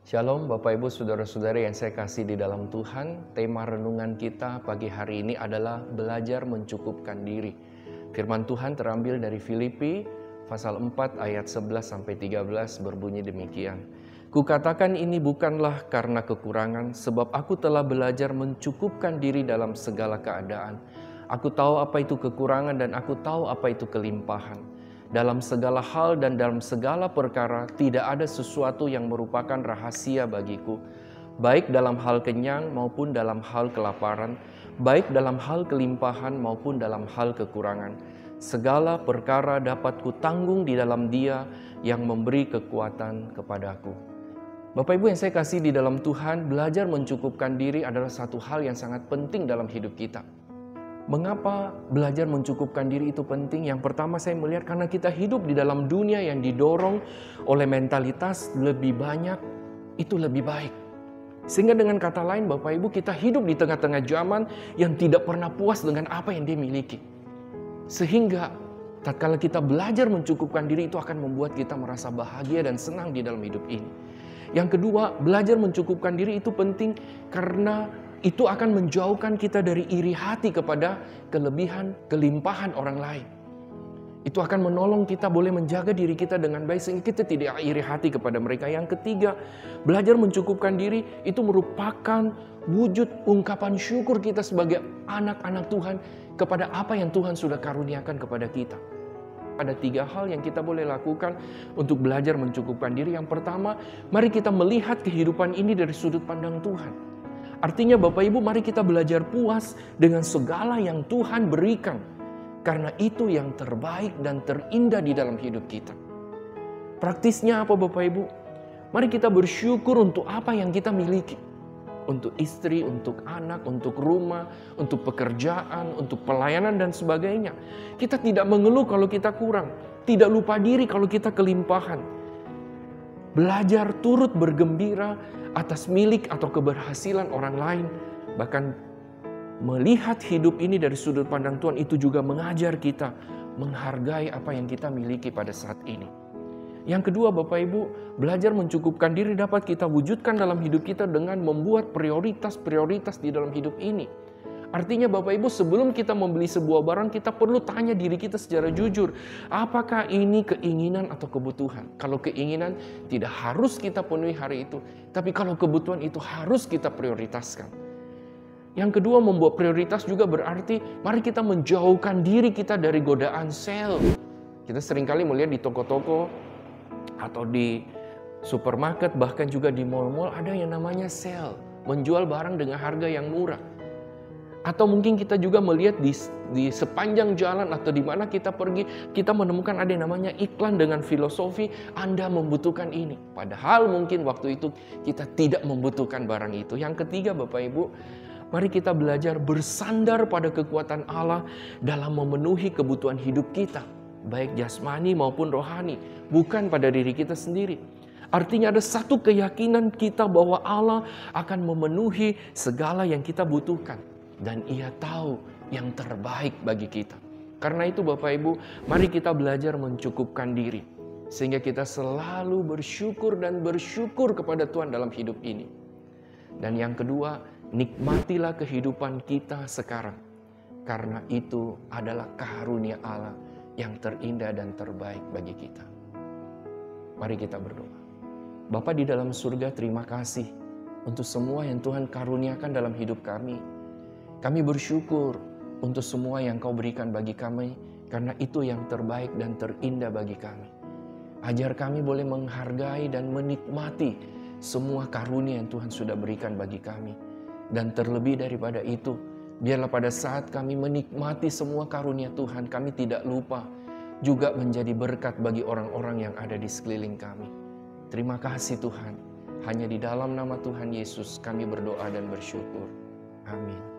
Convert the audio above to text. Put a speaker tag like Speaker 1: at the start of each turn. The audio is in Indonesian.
Speaker 1: Shalom Bapak Ibu Saudara-saudari yang saya kasih di dalam Tuhan. Tema renungan kita pagi hari ini adalah belajar mencukupkan diri. Firman Tuhan terambil dari Filipi pasal 4 ayat 11-13 berbunyi demikian. Kukatakan ini bukanlah karena kekurangan, sebab aku telah belajar mencukupkan diri dalam segala keadaan. Aku tahu apa itu kekurangan dan aku tahu apa itu kelimpahan. Dalam segala hal dan dalam segala perkara tidak ada sesuatu yang merupakan rahasia bagiku, baik dalam hal kenyang maupun dalam hal kelaparan, baik dalam hal kelimpahan maupun dalam hal kekurangan. Segala perkara dapat kutanggung di dalam Dia yang memberi kekuatan kepadaku. Bapak Ibu yang saya kasih di dalam Tuhan, belajar mencukupkan diri adalah satu hal yang sangat penting dalam hidup kita. Mengapa belajar mencukupkan diri itu penting? Yang pertama saya melihat karena kita hidup di dalam dunia yang didorong oleh mentalitas lebih banyak, itu lebih baik. Sehingga dengan kata lain Bapak Ibu, kita hidup di tengah-tengah zaman yang tidak pernah puas dengan apa yang dia miliki. Sehingga tatkala kita belajar mencukupkan diri itu akan membuat kita merasa bahagia dan senang di dalam hidup ini. Yang kedua, belajar mencukupkan diri itu penting karena itu akan menjauhkan kita dari iri hati kepada kelebihan, kelimpahan orang lain. Itu akan menolong kita boleh menjaga diri kita dengan baik sehingga kita tidak iri hati kepada mereka. Yang ketiga, belajar mencukupkan diri itu merupakan wujud ungkapan syukur kita sebagai anak-anak Tuhan kepada apa yang Tuhan sudah karuniakan kepada kita. Ada 3 hal yang kita boleh lakukan untuk belajar mencukupkan diri. Yang pertama, mari kita melihat kehidupan ini dari sudut pandang Tuhan. Artinya Bapak Ibu, mari kita belajar puas dengan segala yang Tuhan berikan. Karena itu yang terbaik dan terindah di dalam hidup kita. Praktisnya apa Bapak Ibu? Mari kita bersyukur untuk apa yang kita miliki. Untuk istri, untuk anak, untuk rumah, untuk pekerjaan, untuk pelayanan dan sebagainya. Kita tidak mengeluh kalau kita kurang. Tidak lupa diri kalau kita kelimpahan. Belajar turut bergembira atas milik atau keberhasilan orang lain. Bahkan melihat hidup ini dari sudut pandang Tuhan itu juga mengajar kita menghargai apa yang kita miliki pada saat ini. Yang kedua Bapak Ibu, belajar mencukupkan diri dapat kita wujudkan dalam hidup kita dengan membuat prioritas-prioritas di dalam hidup ini. Artinya Bapak Ibu, sebelum kita membeli sebuah barang, kita perlu tanya diri kita secara jujur. Apakah ini keinginan atau kebutuhan? Kalau keinginan tidak harus kita penuhi hari itu. Tapi kalau kebutuhan itu harus kita prioritaskan. Yang kedua, membuat prioritas juga berarti mari kita menjauhkan diri kita dari godaan sale. Kita seringkali melihat di toko-toko atau di supermarket, bahkan juga di mal-mal ada yang namanya sale. Menjual barang dengan harga yang murah. Atau mungkin kita juga melihat di sepanjang jalan atau di mana kita pergi, kita menemukan ada yang namanya iklan dengan filosofi Anda membutuhkan ini. Padahal mungkin waktu itu kita tidak membutuhkan barang itu. Yang ketiga Bapak Ibu, mari kita belajar bersandar pada kekuatan Allah dalam memenuhi kebutuhan hidup kita. Baik jasmani maupun rohani, bukan pada diri kita sendiri. Artinya ada satu keyakinan kita bahwa Allah akan memenuhi segala yang kita butuhkan. Dan Ia tahu yang terbaik bagi kita. Karena itu Bapak Ibu, mari kita belajar mencukupkan diri. Sehingga kita selalu bersyukur dan bersyukur kepada Tuhan dalam hidup ini. Dan yang kedua, nikmatilah kehidupan kita sekarang. Karena itu adalah karunia Allah yang terindah dan terbaik bagi kita. Mari kita berdoa. Bapa di dalam surga, terima kasih untuk semua yang Tuhan karuniakan dalam hidup kami. Kami bersyukur untuk semua yang Kau berikan bagi kami, karena itu yang terbaik dan terindah bagi kami. Ajar kami boleh menghargai dan menikmati semua karunia yang Tuhan sudah berikan bagi kami. Dan terlebih daripada itu, biarlah pada saat kami menikmati semua karunia Tuhan, kami tidak lupa juga menjadi berkat bagi orang-orang yang ada di sekeliling kami. Terima kasih Tuhan. Hanya di dalam nama Tuhan Yesus kami berdoa dan bersyukur. Amin.